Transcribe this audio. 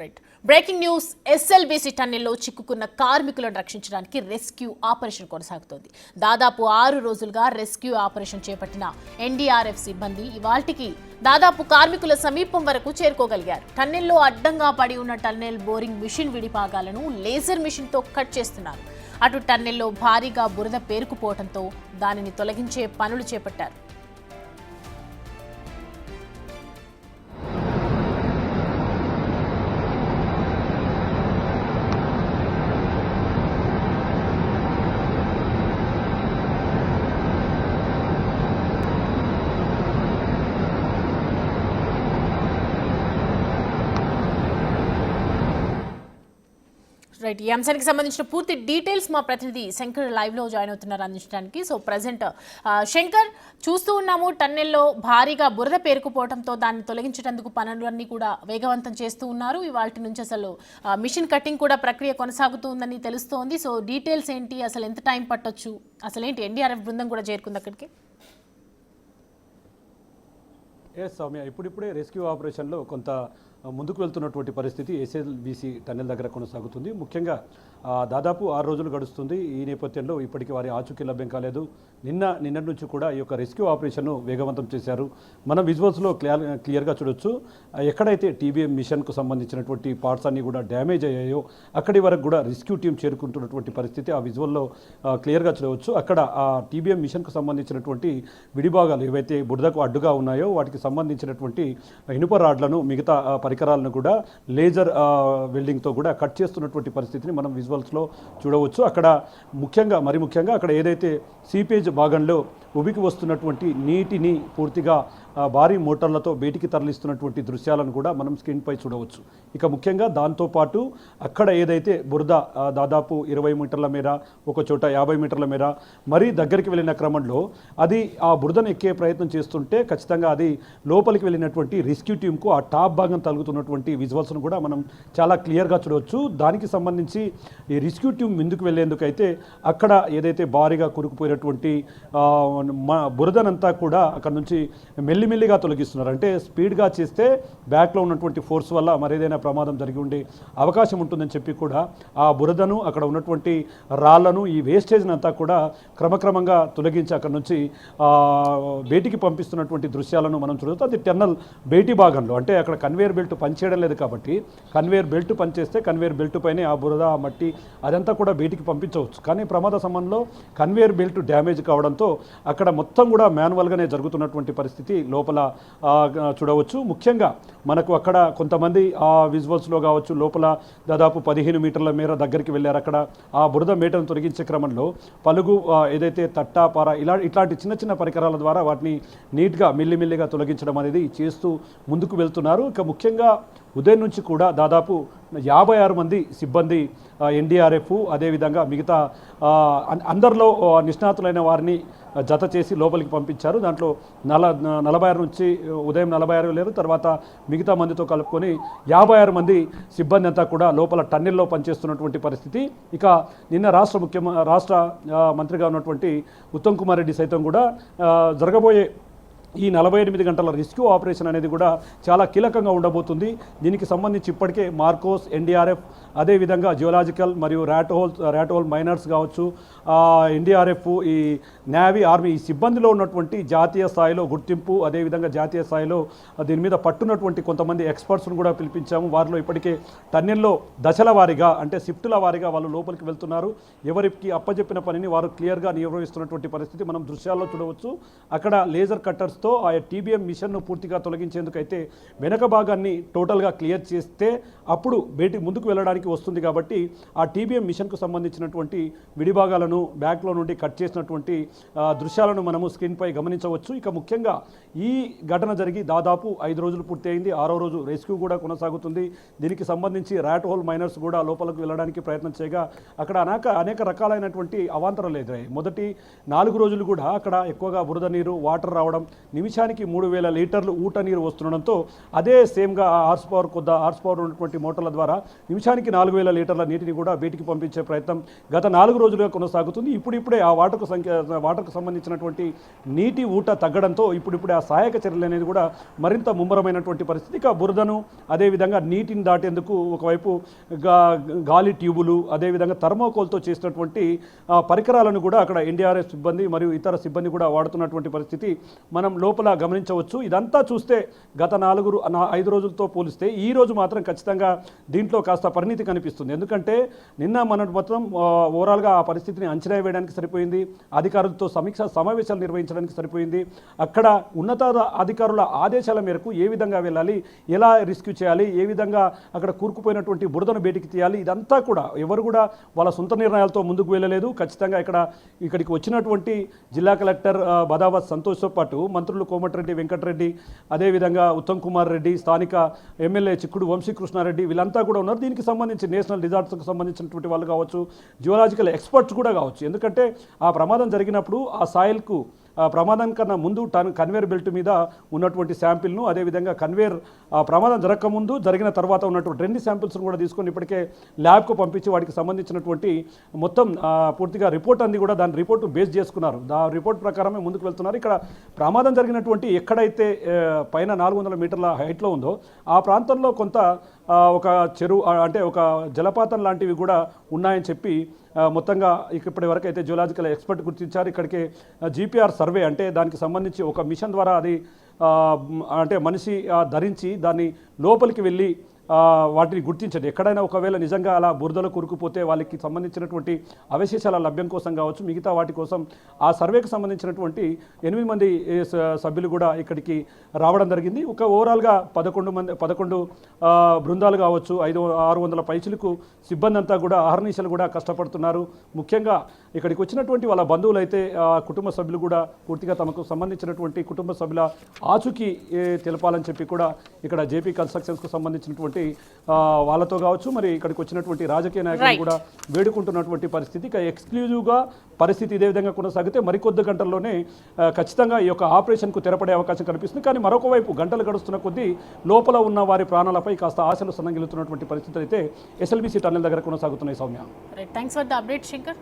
Right breaking news SLBC టన్నెల్లో చిక్కుకున్న కార్మికులను రక్షించడానికి రెస్క్యూ ఆపరేషన్ కొనసాగుతోంది. దాదాపు 6 రోజులుగా రెస్క్యూ ఆపరేషన్ చేపట్టిన ఎన్డీఆర్ఎఫ్ సిబ్బంది ఇవాల్టికి దాదాపు కార్మికుల సమీపం వరకు చేరుకోగలిగారు. టన్నెల్లో అడ్డంగా పడి ఉన్న టన్నెల్ బోరింగ్ మిషన్ విడిభాగాలను లేజర్ మిషన్తో కట్ చేస్తున్నారు. అటు టన్నెల్లో భారీగా బురద పేరుకుపోవడంతో దానిని తొలగించే పనులు చేపట్టారు. రైట్, ఈ అంశానికి సంబంధించిన పూర్తి డీటెయిల్స్ మా ప్రతినిధి శంకర్ లైవ్ లో జాయిన్ అవుతున్నారు అందించడానికి. సో ప్రజెంట్ శంకర్, చూస్తూ ఉన్నాము టన్నెల్లో భారీగా బురద పేరుకుపోవడంతో దాన్ని తొలగించేందుకు పనులన్నీ కూడా వేగవంతం చేస్తూ ఉన్నారు. ఇవాళ నుంచి అసలు మిషన్ కటింగ్ కూడా ప్రక్రియ కొనసాగుతుందని తెలుస్తోంది. సో డీటెయిల్స్ ఏంటి, అసలు ఎంత టైం పట్టొచ్చు, అసలు ఏంటి ఎన్డీఆర్ఎఫ్ బృందం కూడా చేరుకుంది అక్కడికి? సౌమ్య, ఇప్పుడిప్పుడే రెస్క్యూ ఆపరేషన్లో కొంత ముందుకు వెళ్తున్నటువంటి పరిస్థితి ఎస్ఎల్బీసీ టన్నెల్ దగ్గర కొనసాగుతుంది. ముఖ్యంగా దాదాపు 6 రోజులు గడుస్తుంది. ఈ నేపథ్యంలో ఇప్పటికీ వారి ఆచూకీ లభ్యం కాలేదు. నిన్నటి నుంచి కూడా ఈ యొక్క రెస్క్యూ ఆపరేషన్ను వేగవంతం చేశారు. మనం విజువల్స్లో క్లియర్గా చూడొచ్చు. ఎక్కడైతే టీబీఎం మిషన్కు సంబంధించినటువంటి పార్ట్స్ అన్నీ కూడా డ్యామేజ్ అయ్యాయో అక్కడి వరకు కూడా రెస్క్యూ టీం చేరుకుంటున్నటువంటి పరిస్థితి ఆ విజువల్లో క్లియర్గా చూడవచ్చు. అక్కడ ఆ టీబీఎం మిషన్కు సంబంధించినటువంటి విడిభాగాలు ఏవైతే బురదకు అడ్డుగా ఉన్నాయో వాటికి సంబంధించినటువంటి ఇనుప రాడ్లను, మిగతా పరికరాలను కూడా లేజర్ వెల్డింగ్తో కూడా కట్ చేస్తున్నటువంటి పరిస్థితిని మనం విజువల్స్లో చూడవచ్చు. అక్కడ ముఖ్యంగా అక్కడ ఏదైతే సీపేజ్ భాగంలో ఉబికి వస్తున్నటువంటి నీటిని పూర్తిగా భారీ మోటార్లతో బయటికి తరలిస్తున్నటువంటి దృశ్యాలను కూడా మనం స్క్రీన్పై చూడవచ్చు. ఇక ముఖ్యంగా దాంతోపాటు అక్కడ ఏదైతే బురద దాదాపు 20 మీటర్ల మేర, ఒక చోట 50 మీటర్ల మేర మరీ దగ్గరికి వెళ్ళిన క్రమంలో అది ఆ బురదను ఎక్కే ప్రయత్నం చేస్తుంటే ఖచ్చితంగా అది లోపలికి వెళ్ళినటువంటి రెస్క్యూ టీంకు ఆ టాప్ భాగం తగులుతున్నటువంటి విజువల్స్ను కూడా మనం చాలా క్లియర్గా చూడవచ్చు. దానికి సంబంధించి ఈ రెస్క్యూ టీం ముందుకు వెళ్ళేందుకైతే అక్కడ ఏదైతే భారీగా కురుకుపోయినటువంటి బురదనంతా కూడా అక్కడ నుంచి మెల్లిమెల్లిగా తొలగిస్తున్నారు. అంటే స్పీడ్గా చేస్తే బ్యాక్లో ఉన్నటువంటి ఫోర్స్ వల్ల మరేదైనా ప్రమాదం జరిగి ఉండే అవకాశం ఉంటుందని చెప్పి కూడా ఆ బురదను, అక్కడ ఉన్నటువంటి రాళ్లను, ఈ వేస్టేజ్ని అంతా కూడా క్రమక్రమంగా తొలగించి అక్కడ నుంచి బయటికి పంపిస్తున్నటువంటి దృశ్యాలను మనం చూడవచ్చు. అది టన్నల్ బయటి భాగంలో, అంటే అక్కడ కన్వేయర్ బెల్ట్ పనిచేయడం లేదు కాబట్టి కన్వేయర్ బెల్ట్ పనిచేస్తే కన్వేయర్ బెల్ట్ పైనే ఆ బురద, ఆ మట్టి అదంతా కూడా బయటికి పంపించవచ్చు. కానీ ప్రమాద సమయంలో కన్వేయర్ బెల్ట్ డ్యామేజ్ కావడంతో అక్కడ మొత్తం కూడా మాన్యువల్గానే జరుగుతున్నటువంటి పరిస్థితి లోపల చూడవచ్చు. ముఖ్యంగా మనకు అక్కడ కొంతమంది ఆ విజువల్స్లో కావచ్చు లోపల దాదాపు 15 మీటర్ల మేర దగ్గరికి వెళ్ళారు. అక్కడ ఆ బురద మేటను తొలగించే క్రమంలో పలుగు ఏదైతే తట్ట, పార ఇట్లాంటి చిన్న చిన్న పరికరాల ద్వారా వాటిని నీట్గా మెల్లిమెల్లిగా తొలగించడం అనేది చేస్తూ ముందుకు వెళ్తున్నారు. ఇక ముఖ్యంగా ఉదయం నుంచి కూడా దాదాపు 56 మంది సిబ్బంది ఎన్డీఆర్ఎఫ్, అదేవిధంగా మిగతా అందరిలో నిష్ణాతులైన వారిని జత చేసి లోపలికి పంపించారు. దాంట్లో 46 నుంచి ఉదయం 46 లేరు, తర్వాత మిగతా మందితో కలుపుకొని 56 మంది సిబ్బంది అంతా కూడా లోపల టన్నెల్లో పనిచేస్తున్నటువంటి పరిస్థితి. ఇక నిన్న రాష్ట్ర మంత్రిగా ఉన్నటువంటి ఉత్తమ్ కుమార్ రెడ్డి సైతం కూడా జరగబోయే ఈ 48 గంటల రెస్క్యూ ఆపరేషన్ అనేది కూడా చాలా కీలకంగా ఉండబోతుంది. దీనికి సంబంధించి ఇప్పటికే మార్కోస్, ఎన్డీఆర్ఎఫ్, అదేవిధంగా జియోలాజికల్ మరియు ర్యాట్ హోల్ మైనర్స్ కావచ్చు, ఎన్డీఆర్ఎఫ్, ఈ నేవీ, ఆర్మీ, ఈ సిబ్బందిలో ఉన్నటువంటి జాతీయ స్థాయిలో గుర్తింపు, అదేవిధంగా జాతీయ స్థాయిలో దీని మీద పట్టున్నటువంటి కొంతమంది ఎక్స్పర్ట్స్ను కూడా పిలిపించాము. వారిలో ఇప్పటికే టన్నెల్లో దశల వారీగా, అంటే షిఫ్టుల వారీగా వాళ్ళు లోపలికి వెళ్తున్నారు. ఎవరికి అప్పచెప్పిన పనిని వారు క్లియర్గా నిర్వహిస్తున్నటువంటి పరిస్థితి మనం దృశ్యాల్లో చూడవచ్చు. అక్కడ లేజర్ కట్టర్స్ ఆ టీబీఎం మిషన్ను పూర్తిగా తొలగించేందుకైతే వెనక భాగాన్ని టోటల్గా క్లియర్ చేస్తే అప్పుడు ముందుకు వెళ్ళడానికి వస్తుంది. కాబట్టి ఆ టీబీఎం మిషన్కు సంబంధించినటువంటి విడిభాగాలను బ్యాక్లో నుండి కట్ చేసినటువంటి దృశ్యాలను మనము స్క్రీన్పై గమనించవచ్చు. ఇక ముఖ్యంగా ఈ ఘటన జరిగి దాదాపు 5 రోజులు పూర్తయింది. 6వ రోజు రెస్క్యూ కూడా కొనసాగుతుంది. దీనికి సంబంధించి ర్యాట్ హోల్ మైనర్స్ కూడా లోపలికి వెళ్ళడానికి ప్రయత్నం చేయగా అక్కడ అనేక రకాలైనటువంటి అవాంతరాలు ఎదురయ్యాయి. మొదటి 4 రోజులు కూడా అక్కడ ఎక్కువగా బురద నీరు, వాటర్ రావడం, నిమిషానికి 3000 లీటర్లు ఊట నీరు వస్తుండడంతో అదే సేమ్గా హార్స్ పవర్ ఉన్నటువంటి మోటార్ల ద్వారా నిమిషానికి 4000 లీటర్ల నీటిని కూడా బయటికి పంపించే ప్రయత్నం గత 4 రోజులుగా కొనసాగుతుంది. ఇప్పుడిప్పుడే ఆ వాటర్కు సంబంధించినటువంటి నీటి ఊట తగ్గడంతో ఇప్పుడిప్పుడే ఆ సహాయక చర్యలు అనేది కూడా మరింత ముమ్మరమైనటువంటి పరిస్థితి. ఇక బురదను అదేవిధంగా నీటిని దాటేందుకు ఒకవైపు గాలి ట్యూబులు అదేవిధంగా థర్మోకోల్తో చేసినటువంటి పరికరాలను కూడా అక్కడ ఎన్డీఆర్ఎఫ్ సిబ్బంది మరియు ఇతర సిబ్బంది కూడా వాడుతున్నటువంటి పరిస్థితి మనం లోపల గమనించవచ్చు. ఇదంతా చూస్తే గత 5 రోజులతో పోలిస్తే ఈ రోజు మాత్రం ఖచ్చితంగా దీంట్లో కాస్త పరిణితి కనిపిస్తుంది. ఎందుకంటే నిన్న మన మొత్తం ఓవరాల్గా ఆ పరిస్థితిని అంచనా వేయడానికి సరిపోయింది, అధికారులతో సమీక్ష సమావేశాలు నిర్వహించడానికి సరిపోయింది. అక్కడ ఉన్నత అధికారుల ఆదేశాల మేరకు ఏ విధంగా వెళ్ళాలి, ఎలా రెస్క్యూ చేయాలి, ఏ విధంగా అక్కడ కూరుకుపోయినటువంటి బురదను బయటికి తీయాలి, ఇదంతా కూడా ఎవరు కూడా వాళ్ళ సొంత నిర్ణయాలతో ముందుకు వెళ్ళలేదు. ఖచ్చితంగా ఇక్కడికి వచ్చినటువంటి జిల్లా కలెక్టర్ బదావత్ సంతోష్తో పాటు మంత్రులు కోమటిరెడ్డి వెంకటరెడ్డి అదేవిధంగా ఉత్తమ్ కుమార్ రెడ్డి, స్థానిక ఎమ్మెల్యే చిక్కుడు వంశీకృష్ణారెడ్డి వీళ్ళంతా కూడా ఉన్నారు. దీనికి సంబంధించి నేషనల్ డిజాస్టర్కి సంబంధించినటువంటి వాళ్ళు కావచ్చు, జియోలాజికల్ ఎక్స్పర్ట్స్ కూడా కావచ్చు. ఎందుకంటే ఆ ప్రమాదం జరిగినప్పుడు ఆ సాయిల్కు ప్రమాదం కన్నా ముందు కన్వేర్ బెల్ట్ మీద ఉన్నటువంటి శాంపిల్ను అదేవిధంగా ప్రమాదం జరగకముందు జరిగిన తర్వాత ఉన్నటువంటి 2 శాంపిల్స్ను కూడా తీసుకొని ఇప్పటికే ల్యాబ్కు పంపించి వాటికి సంబంధించినటువంటి మొత్తం పూర్తిగా రిపోర్ట్ అంది కూడా దాని రిపోర్ట్ను బేస్ చేసుకున్నారు. రిపోర్ట్ ప్రకారమే ముందుకు వెళ్తున్నారు. ఇక్కడ ప్రమాదం జరిగినటువంటి ఎక్కడైతే పైన 400 మీటర్ల హైట్లో ఉందో ఆ ప్రాంతంలో కొంత ఒక చెరువు అంటే ఒక జలపాతం లాంటివి కూడా ఉన్నాయని చెప్పి మొత్తంగా ఇప్పటి వరకు అయితే జియోలాజికల్ ఎక్స్పర్ట్ గుర్తించారు. ఇక్కడికి జీపీఆర్ సర్వే అంటే దానికి సంబంధించి ఒక మిషన్ ద్వారా అది అంటే మనిషి ధరించి దాన్ని లోపలికి వెళ్ళి వాటిని గుర్తించండి. ఎక్కడైనా ఒకవేళ నిజంగా అలా బురదలో కూరుకుపోతే వాళ్ళకి సంబంధించినటువంటి అవశేషాల లభ్యం కోసం కావచ్చు, మిగతా వాటి కోసం ఆ సర్వేకి సంబంధించినటువంటి 8 మంది సభ్యులు కూడా ఇక్కడికి రావడం జరిగింది. ఒక ఓవరాల్గా 11 బృందాలు కావచ్చు, 600 పైచులకు సిబ్బంది అంతా కూడా అహర్నిశలు కూడా కష్టపడుతున్నారు. ముఖ్యంగా ఇక్కడికి వచ్చినటువంటి వాళ్ళ బంధువులు అయితే కుటుంబ సభ్యులు కూడా పూర్తిగా తమకు సంబంధించినటువంటి కుటుంబ సభ్యుల ఆచూకీ తెలపాలని చెప్పి కూడా ఇక్కడ జేపీ కన్స్ట్రక్షన్స్కు సంబంధించినటువంటి వాళ్ళతో కావచ్చు, మరి ఇక్కడికి వచ్చినటువంటి రాజకీయ నాయకులు కూడా వేడుకుంటున్నటువంటి పరిస్థితి. ఇక ఎక్స్క్లూజివ్గా పరిస్థితి ఇదే విధంగా కొనసాగితే మరికొద్ది గంటల్లోనే ఖచ్చితంగా ఈ యొక్క ఆపరేషన్కు తెరపడే అవకాశం కనిపిస్తుంది. కానీ మరొక వైపు గంటలు గడుస్తున్న కొద్దీ లోపల ఉన్న వారి ప్రాణాలపై కాస్త ఆశలు సన్నగిలుతున్నటువంటి పరిస్థితులు అయితే ఎస్ఎల్బీసీ టన్నెల్ దగ్గర కొనసాగుతున్నాయి. Soumya, thanks for the update Shankar.